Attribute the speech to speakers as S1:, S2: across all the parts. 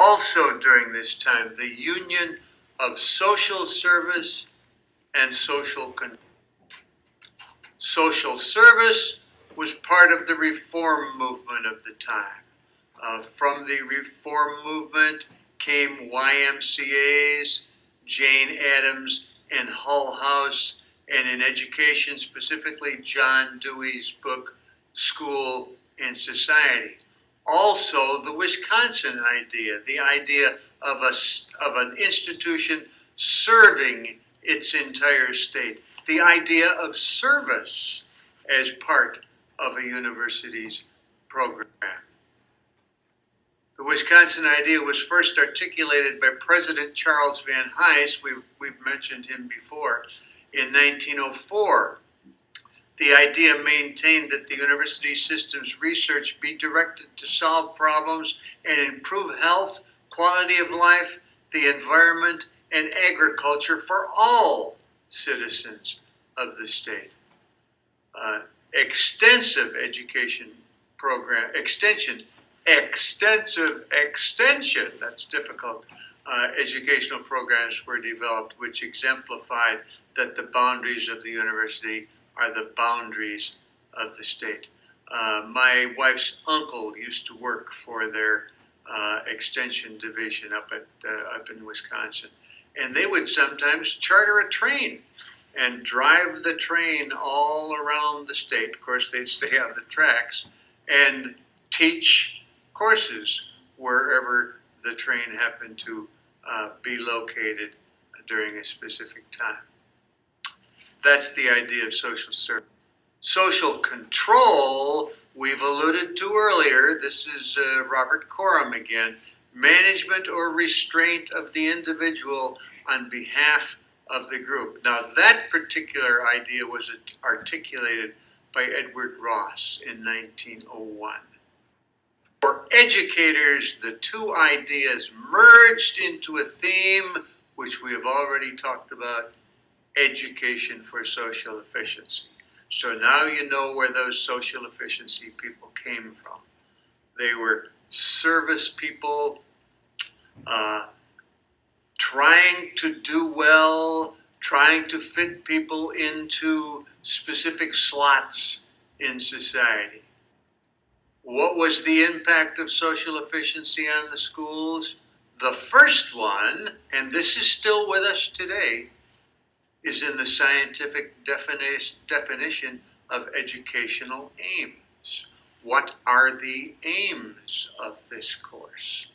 S1: Also during this time, the union of social service and social control. Social service was part of the reform movement of the time. From the reform movement came YMCAs, Jane Addams and Hull House, and in education specifically John Dewey's book, School and Society. Also the Wisconsin idea, the idea of an institution serving its entire state, the idea of service as part of a university's program. The Wisconsin idea was first articulated by President Charles Van Hise, we've mentioned him before, in 1904. The idea maintained that the university system's research be directed to solve problems and improve health, quality of life, the environment, and agriculture for all citizens of the state. Extensive education program, extension, that's difficult, educational programs were developed which exemplified that the boundaries of the university are the boundaries of the state. My wife's uncle used to work for their extension division up in Wisconsin, and they would sometimes charter a train and drive the train all around the state. Of course, they'd stay on the tracks and teach courses wherever the train happened to be located during a specific time. That's the idea of social service. Social control, we've alluded to earlier. This is Robert Coram again. Management or restraint of the individual on behalf of the group. Now that particular idea was articulated by Edward Ross in 1901. For educators, the two ideas merged into a theme which we have already talked about, education for social efficiency. So now you know where those social efficiency people came from. They were service people, trying to do well, trying to fit people into specific slots in society. What was the impact of social efficiency on the schools? The first one, and this is still with us today, is in the scientific definition of educational aims. What are the aims of this course?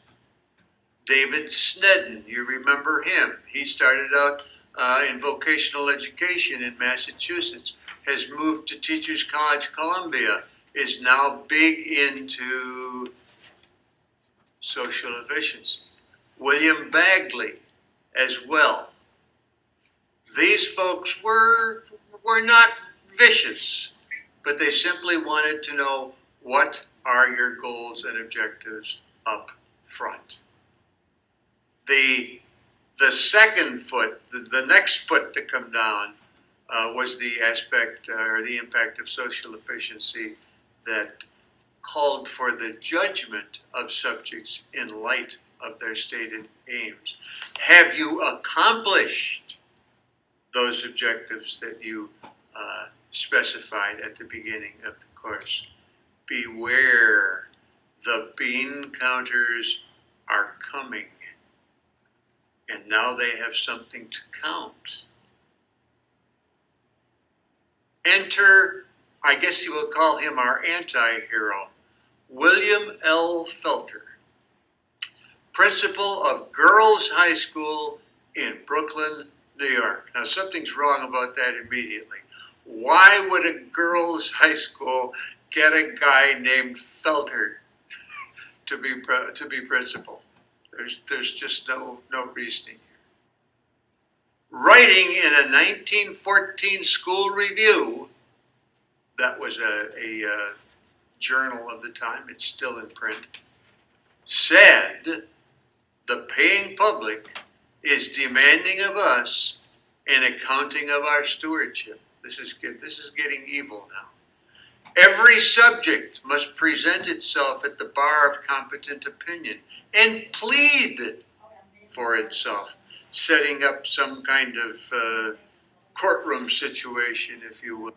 S1: David Snedden, you remember him. He started out in vocational education in Massachusetts, has moved to Teachers College Columbia, is now big into social efficiency. William Bagley as well. These folks were not vicious, but they simply wanted to know what are your goals and objectives up front. The second foot, the next foot to come down was the aspect or the impact of social efficiency that called for the judgment of subjects in light of their stated aims. Have you accomplished those objectives that you specified at the beginning of the course? Beware, the bean counters are coming, and now they have something to count. Enter, I guess you will call him our anti-hero, William L. Felter, principal of Girls High School in Brooklyn, New York. Now something's wrong about that immediately. Why would a girls' high school get a guy named Felter to be principal? There's just no reasoning here. Writing in a 1914 school review, that was a journal of the time, it's still in print, said, "The paying public is demanding of us an accounting of our stewardship." This is getting evil now. Every subject must present itself at the bar of competent opinion and plead for itself, setting up some kind of courtroom situation, if you will.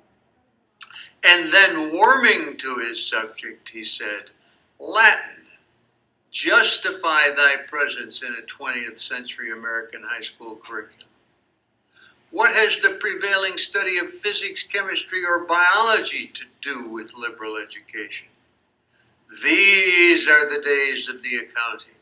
S1: And then, warming to his subject, he said, Latin, justify thy presence in a 20th century American high school curriculum. What has the prevailing study of physics, chemistry, or biology to do with liberal education? These are the days of the accounting.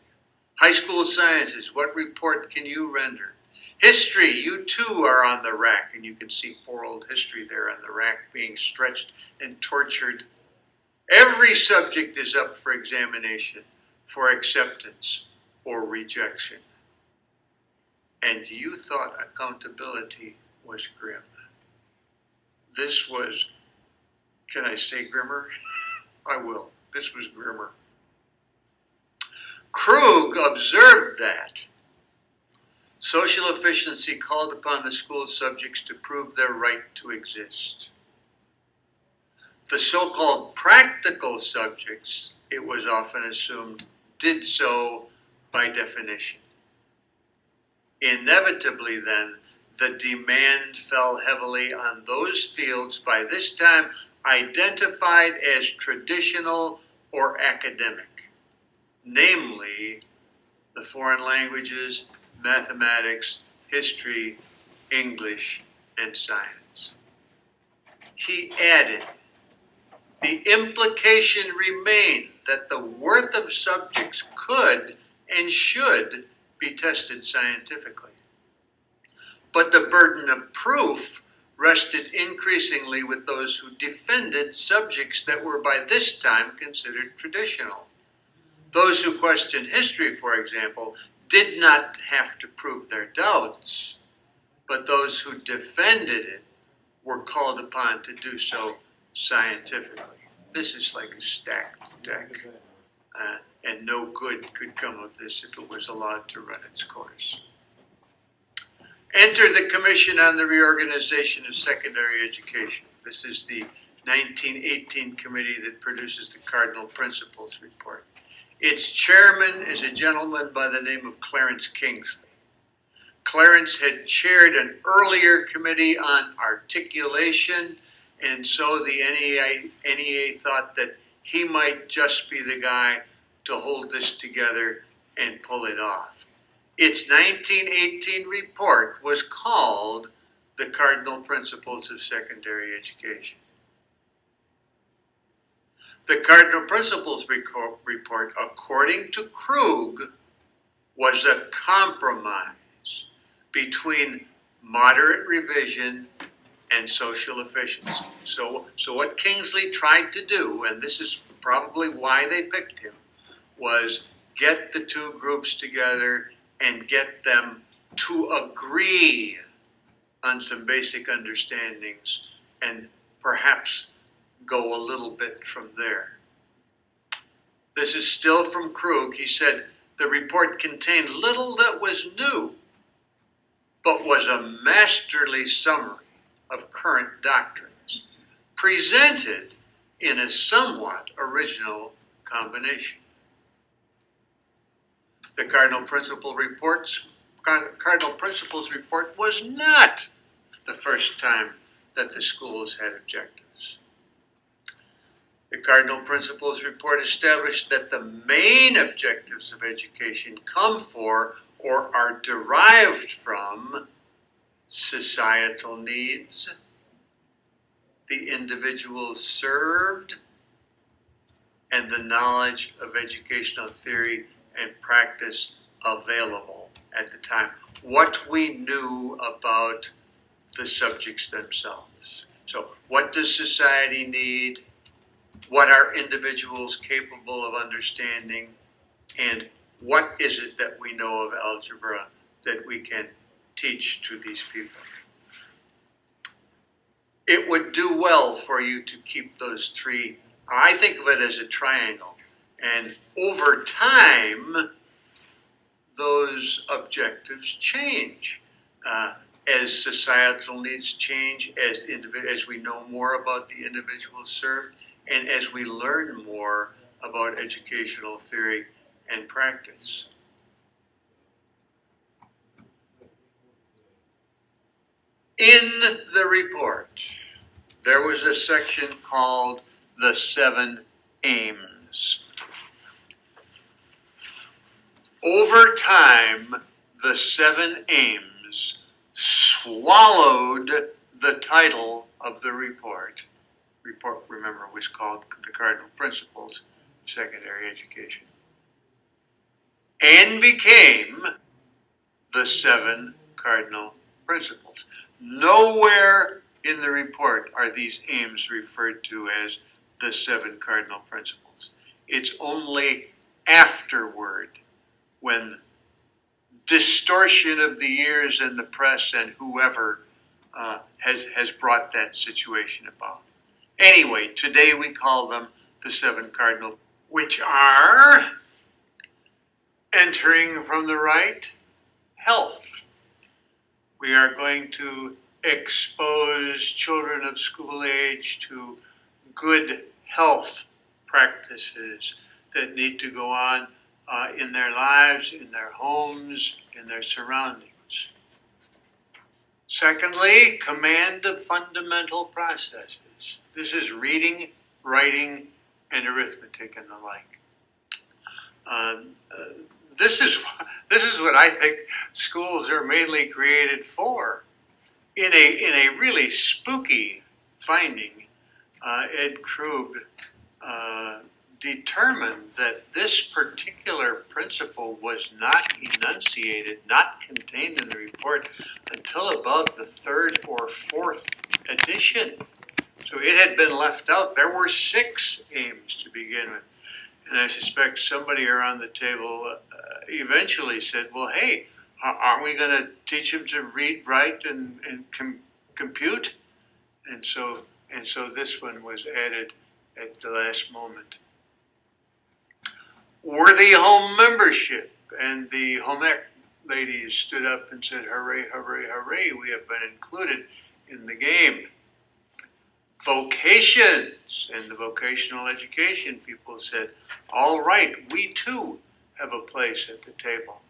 S1: High school sciences, what report can you render? History, you too are on the rack, and you can see poor old history there on the rack being stretched and tortured. Every subject is up for examination, for acceptance or rejection. And you thought accountability was grim. This was, can I say grimmer? I will. This was grimmer. Krug observed that social efficiency called upon the school subjects to prove their right to exist. The so-called practical subjects, it was often assumed, did so by definition. Inevitably then, the demand fell heavily on those fields by this time identified as traditional or academic, namely the foreign languages, mathematics, history, English, and science. He added, the implication remained that the worth of subjects could and should be tested scientifically. But the burden of proof rested increasingly with those who defended subjects that were by this time considered traditional. Those who questioned history, for example, did not have to prove their doubts, but those who defended it were called upon to do so scientifically. This is like a stacked deck, and no good could come of this if it was allowed to run its course. Enter the Commission on the Reorganization of Secondary Education. This is the 1918 committee that produces the Cardinal Principles report. Its chairman is a gentleman by the name of Clarence Kingsley. Clarence had chaired an earlier committee on articulation, and so the NEA thought that he might just be the guy to hold this together and pull it off. Its 1918 report was called the Cardinal Principles of Secondary Education. The Cardinal Principles report, according to Krug, was a compromise between moderate revision and social efficiency. So what Kingsley tried to do, and this is probably why they picked him, was get the two groups together and get them to agree on some basic understandings and perhaps go a little bit from there. This is still from Krug. He said, the report contained little that was new, but was a masterly summary of current doctrines, presented in a somewhat original combination. The Cardinal Principles report was not the first time that the schools had objectives. The Cardinal Principles report established that the main objectives of education come for or are derived from societal needs, the individual served, and the knowledge of educational theory and practice available at the time. What we knew about the subjects themselves. So what does society need? What are individuals capable of understanding? And what is it that we know of algebra that we can teach to these people? It would do well for you to keep those three. I think of it as a triangle. And over time, those objectives change. As societal needs change, as we know more about the individuals served, and as we learn more about educational theory and practice. In the report, there was a section called the 7 Aims. Over time, the 7 Aims swallowed the title of the report. Report, remember, was called the Cardinal Principles of Secondary Education, and became the 7 Cardinal Principles. Nowhere in the report are these aims referred to as the 7 Cardinal Principles. It's only afterward, when distortion of the years and the press and whoever has brought that situation about. Anyway, today we call them the 7 Cardinal, which are, entering from the right, health. We are going to expose children of school age to good health practices that need to go on in their lives, in their homes, in their surroundings. Secondly, command of fundamental processes. This is reading, writing, and arithmetic and the like. This is what I think schools are mainly created for. In a really spooky finding, Ed Krug determined that this particular principle was not enunciated, not contained in the report until about the 3rd or 4th edition. So it had been left out. There were 6 aims to begin with. And I suspect somebody around the table eventually said, well, hey, aren't we going to teach them to read, write, and compute? And so this one was added at the last moment. Worthy home membership. And the home ec ladies stood up and said, hooray, hooray, hooray, we have been included in the game. Vocations, and the vocational education people said, all right, we too have a place at the table.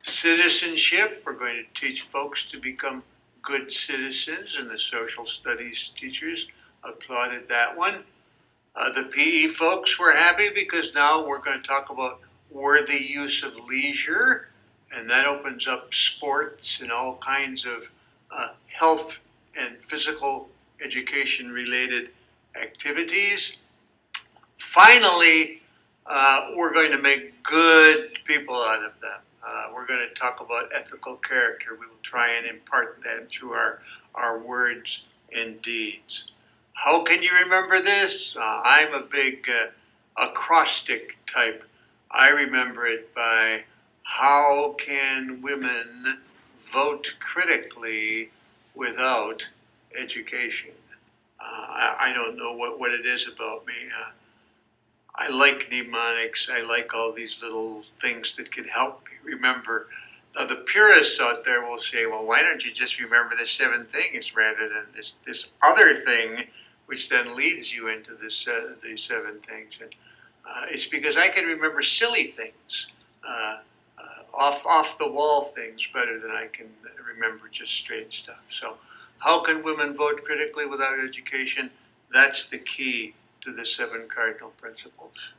S1: Citizenship, we're going to teach folks to become good citizens, and the social studies teachers applauded that one. The PE folks were happy because now we're going to talk about worthy use of leisure, and that opens up sports and all kinds of health and physical education-related activities. Finally, we're going to make good people out of them. We're going to talk about ethical character. We will try and impart that through our words and deeds. How can you remember this? I'm a big acrostic type. I remember it by how can women vote critically without education? I don't know what it is about me. I like mnemonics. I like all these little things that can help me remember. Now, the purists out there will say, well, why don't you just remember the 7 things rather than this other thing, which then leads you into these 7 things. And it's because I can remember silly things, off the wall things better than I can remember just straight stuff. So how can women vote critically without education? That's the key to the 7 cardinal principles.